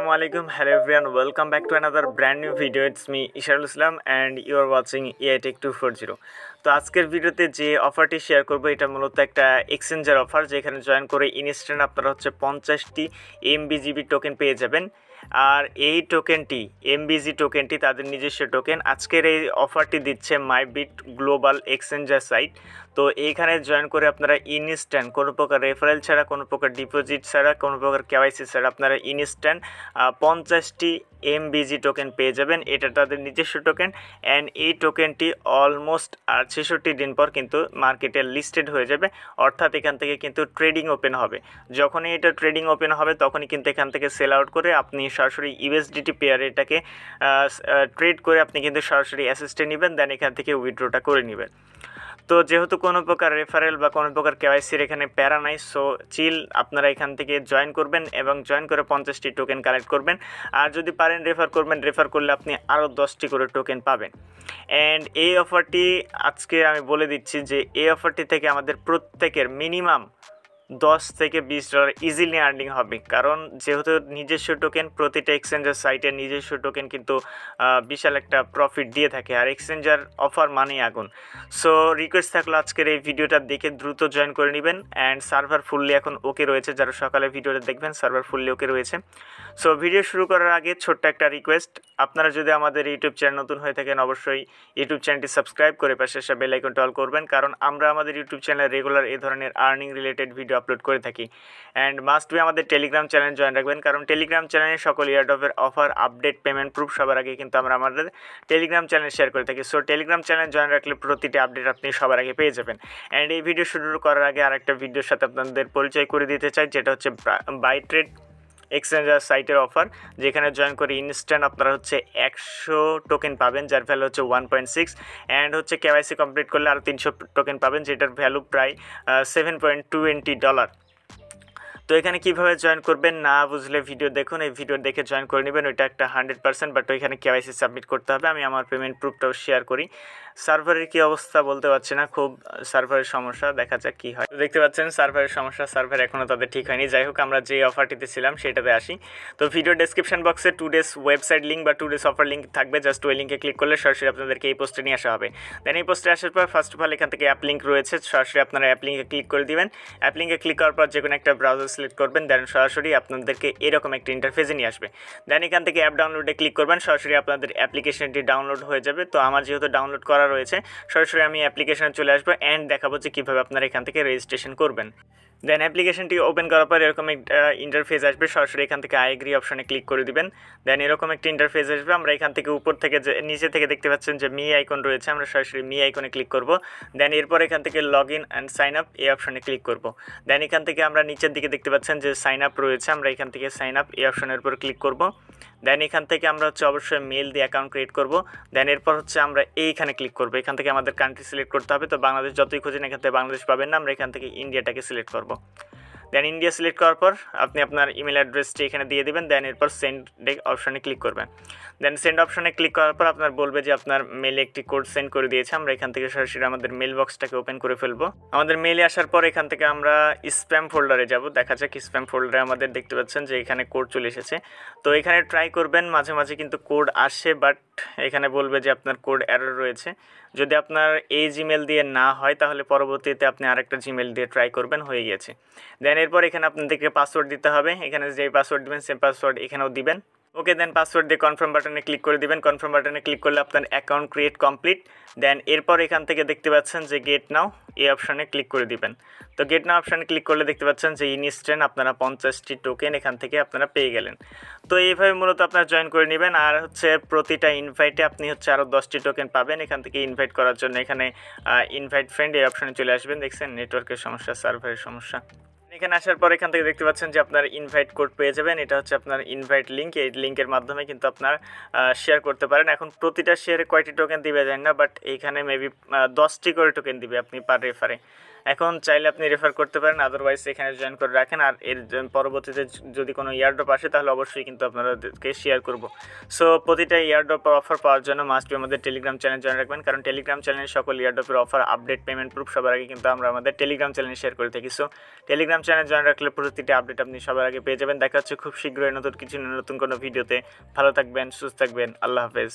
Assalamualaikum, hello everyone, welcome back to another brand new video. It's me Esarul and you are watching AI Tech 240. তো আজকের ভিডিওতে যে অফারটি share করব এটা মূলত একটা এক্সচেঞ্জের অফার, যেখানে জয়েন করে ইনস্ট্যান্ট আপনারা হচ্ছে 50টি MBGB টোকেন পেয়ে যাবেন। আর এই টোকেনটি MBG টোকেনটি তাদের নিজস্ব টোকেন। আজকের এই অফারটি দিচ্ছে MyBitGlobal এক্সচেঞ্জার সাইট। তো এইখানে জয়েন করে আপনারা ইনস্ট্যান্ট কোনো প্রকার রেফারেল ছাড়া, কোনো প্রকার ডিপোজিট ছাড়া, কোনো প্রকার KYC ছাড়া আপনারা ইনস্ট্যান্ট 50টি MBG টোকেন পেয়ে যাবেন। এটা তাদের নিজস্ব টোকেন অ্যান্ড এই টোকেনটি অলমোস্ট 66 দিন পর কিন্তু মার্কেটে লিস্টেড হয়ে যাবে, অর্থাৎ এখান থেকে কিন্তু ট্রেডিং ওপেন হবে। যখনই এটা ট্রেডিং ওপেন হবে তখনই কিন্তু এখান থেকে সেল আউট করে আপনি সরাসরি USDT পেয়ারে এটাকে ট্রেড করে আপনি কিন্তু সরাসরি অ্যাসেস্টে নেবেন, দেন এখান থেকে উইথড্রটা করে নেবেন। তো যেহেতু কোনো প্রকার রেফারেল বা কোনো প্রকার KYCর এখানে প্যারা নাই, সো চিল আপনারা এখান থেকে জয়েন করবেন এবং জয়েন করে 50টি টোকেন কালেক্ট করবেন। আর যদি পারেন রেফার করবেন, রেফার করলে আপনি আরও 10টি করে টোকেন পাবেন। অ্যান্ড এই অফারটি আজকে আমি বলে দিচ্ছি যে এই অফারটি থেকে আমাদের প্রত্যেকের মিনিমাম $10 থেকে $20 ইজিলি আর্নিং হবে, কারণ যেহেতু নিজস্ব টোকেন, প্রতিটা এক্সচেঞ্জার সাইটের নিজস্ব টোকেন কিন্তু বিশাল একটা প্রফিট দিয়ে থাকে। আর এক্সচেঞ্জার অফার মানেই আগুন। সো রিকোয়েস্ট থাকলো আজকের এই ভিডিওটা দেখে দ্রুত জয়েন করে নেবেন। অ্যান্ড সার্ভার ফুললি এখন ওকে রয়েছে, যারা সকালে ভিডিওটা দেখবেন সার্ভার ফুললি ওকে রয়েছে। সো ভিডিও শুরু করার আগে ছোট্ট একটা রিকোয়েস্ট, আপনারা যদি আমাদের ইউটিউব চ্যানেল নতুন হয়ে থাকেন অবশ্যই ইউটিউব চ্যানেলটি সাবস্ক্রাইব করে পাশে আসা বেল আইকনটি অল করবেন, কারণ আমরা আমাদের ইউটিউব চ্যানেলে রেগুলার এই ধরনের আর্নিং রিলেটেড ভিডিও আপলোড করে থাকি। অ্যান্ড মাস্ট বি আমাদের টেলিগ্রাম চ্যানেল জয়েন রাখবেন, কারণ টেলিগ্রাম চ্যানেলে সকল ইয়ারডপের অফার, আপডেট, পেমেন্ট প্রুফ সবার আগে কিন্তু আমরা আমাদের টেলিগ্রাম চ্যানেল শেয়ার করে থাকি। সো টেলিগ্রাম চ্যানেল জয়েন রাখলে প্রতিটি আপডেট আপনি সবার আগে পেয়ে যাবেন। অ্যান্ড এই ভিডিও শুরু করার আগে আরেকটা ভিডিওর সাথে আপনাদের পরিচয় করে দিতে চাই, যেটা হচ্ছে বাইট্রেড এক্সচেঞ্জার সাইটের অফার, যেখানে জয়েন করে ইনস্ট্যান্ট আপনারা হচ্ছে 100 টোকেন পাবেন, যার ভ্যালু হচ্ছে 1.6, অ্যান্ড হচ্ছে KYC কমপ্লিট করলে আরও 300 টোকেন পাবেন, যেটার ভ্যালু প্রায় $7.20। তো এখানে কীভাবে জয়েন করবেন না বুঝলে ভিডিও দেখুন, এই ভিডিও দেখে জয়েন করে নেবেন, ওইটা একটা 100%, বাট ওইখানে KYC সাবমিট করতে হবে। আমি আমার পেমেন্ট প্রুফটাও শেয়ার করি। সার্ভারের কী অবস্থা বলতে পারছি না, খুব সার্ভারের সমস্যা, দেখা যাক কী হয়। দেখতে পাচ্ছেন সার্ভারের সমস্যা, সার্ভার এখনও তাদের ঠিক হয়নি। যাই হোক, আমরা যে অফারটিতে ছিলাম সেটাতে আসি। তো ভিডিও ডেসক্রিপশন বক্সে 2 days ওয়েবসাইট লিঙ্ক বা 2 days অফার লিঙ্ক থাকবে, জাস্ট ওই লিঙ্কে ক্লিক করলে সরাসরি আপনাদেরকে এই পোস্টে নিয়ে আসা হবে। দেন এই পোস্টে আসার পর ফার্স্ট অফ অল এখান থেকে অ্যাপ লিঙ্ক রয়েছে, সরাসরি আপনারা অ্যাপ লিঙ্কে ক্লিক করে দিবেন। অ্যাপ লিঙ্কে ক্লিক করার পর যে কোনো একটা ব্রাউজার সিলেক্ট করবেন, দেন সরাসরি আপনাদেরকে এরকম একটা ইন্টারফেসে নিয়ে আসবে। দেন এখান থেকে অ্যাপ ডাউনলোডে ক্লিক করবেন, সরাসরি আপনাদের অ্যাপ্লিকেশনটি ডাউনলোড হয়ে যাবে। তো আমার যেহেতু ডাউনলোড করা রয়েছে, সরাসরি আমি অ্যাপ্লিকেশনে চলে আসবো অ্যান্ড দেখাবো যে কীভাবে আপনারা এখান থেকে রেজিস্ট্রেশন করবেন। দেন অ্যাপ্লিকেশনটি ওপেন করার পর এরকম একটা ইন্টারফেস আসবে, সরাসরি এখান থেকে আই এগ্রি অপশনে ক্লিক করে দিবেন। দেন এরকম একটা ইন্টারফেস আসবে, আমরা এখান থেকে উপর থেকে যে নিচে থেকে দেখতে পাচ্ছেন যে মি আইকন রয়েছে, আমরা সরাসরি মি আইকনে ক্লিক করব। দেন এরপর এখান থেকে log in and sign up এই অপশনে ক্লিক করব। দেন এখান থেকে আমরা নিচের দিকে দেখতে পাচ্ছেন যে সাইন আপ রয়েছে, আমরা এখান থেকে সাইন আপ এই অপশনের উপর ক্লিক করব। দেন এখান থেকে আমরা হচ্ছে অবশ্যই মেল দিয়ে অ্যাকাউন্ট ক্রিয়েট করব। দেন এরপর হচ্ছে আমরা এইখানে ক্লিক করব, এখান থেকে আমাদের কান্ট্রি সিলেক্ট করতে হবে। তো বাংলাদেশ যতই খুঁজেন এখান থেকে বাংলাদেশ পাবেন না, আমরা এখান থেকে ইন্ডিয়াটাকে সিলেক্ট করব। দেন ইন্ডিয়া সিলেক্ট করার পর আপনি আপনার ইমেল অ্যাড্রেসটি এখানে দিয়ে দেবেন। দেন এরপর সেন্ড অপশনে ক্লিক করবেন। দেন সেন্ড অপশনে ক্লিক করার পর আপনার বলবে যে আপনার মেলে একটি কোড সেন্ড করে দিয়েছে, আমরা এখান থেকে সরাসরি আমাদের মেল বক্সটাকে ওপেন করে ফেলবো। আমাদের মেলে আসার পর এখান থেকে আমরা স্প্যাম ফোল্ডারে যাব, দেখা যাক স্প্যাম ফোল্ডারে আমাদের দেখতে পাচ্ছেন যে এখানে কোড চলে এসেছে। তো এখানে ট্রাই করবেন, মাঝে মাঝে কিন্তু কোড আসে, বাট এখানে বলবে যে আপনার কোড এরর রয়েছে। যদি আপনার এই জিমেল দিয়ে না হয় তাহলে পরবর্তীতে আপনি আরেকটা জিমেল দিয়ে ট্রাই করবেন, হয়ে গেছে। দেন এরপর এখানে আপনাদেরকে পাসওয়ার্ড দিতে হবে, এখানে যে পাসওয়ার্ড দেবেন সেম পাসওয়ার্ড এখানেও দিবেন। ওকে, দেন পাসওয়ার্ড দিয়ে কনফার্ম বাটনে ক্লিক করে দিবেন। কনফার্ম বাটনে ক্লিক করলে আপনার অ্যাকাউন্ট ক্রিয়েট কমপ্লিট। দেন এরপর এখান থেকে দেখতে পাচ্ছেন যে গেট নাও এই অপশানে ক্লিক করে দিবেন। তো গেট নাও অপশানে ক্লিক করলে দেখতে পাচ্ছেন যে ইনস্ট্যান্ট আপনারা 50টি টোকেন এখান থেকে আপনারা পেয়ে গেলেন। তো এইভাবে মূলত আপনারা জয়েন করে নেবেন। আর হচ্ছে প্রতিটা ইনভাইটে আপনি হচ্ছে আরও 10টি টোকেন পাবেন। এখান থেকে ইনভাইট করার জন্য এখানে ইনভাইট ফ্রেন্ড এই অপশানে চলে আসবেন। দেখছেন নেটওয়ার্কের সমস্যা, সার্ভারের সমস্যা। এখানে আসার পর এখান থেকে দেখতে পাচ্ছেন যে আপনার ইনভাইট কোড পেয়ে যাবেন, এটা হচ্ছে আপনার ইনভাইট লিঙ্ক। এই লিঙ্কের মাধ্যমে কিন্তু আপনার শেয়ার করতে পারেন। এখন প্রতিটা শেয়ারে কয়টি টোকেন দিবে জানি না, বাট এইখানে মেবি 10টি করে টোকেন দিবে আপনি পার রেফারে। এখন চাইলে আপনি রেফার করতে পারেন, আদারওয়াইজ এখানে জয়েন করে রাখেন। আর এর পরবর্তীতে যদি কোনো ইয়ারড্রপ আসে তাহলে অবশ্যই কিন্তু আপনাদেরকে শেয়ার করব। সো প্রতিটা ইয়ারড্রপ অফার পাওয়ার জন্য মাস্ট বি আমাদের টেলিগ্রাম চ্যানেল জয়েন রাখবেন, কারণ টেলিগ্রাম চ্যানেলে সকল ইয়ারড্রপের অফার, আপডেট, পেমেন্ট প্রুফ সবার আগে কিন্তু আমরা আমাদের টেলিগ্রাম চ্যানেলে শেয়ার করে থাকি। সো টেলিগ্রাম চ্যানেল জয়েন রাখলে প্রতিটি আপডেট আপনি সবার আগে পেয়ে যাবেন। দেখা হচ্ছে খুব শীঘ্রই নতুন কোনো ভিডিওতে। ভালো থাকবেন, সুস্থ থাকবেন, আল্লাহ হাফেজ।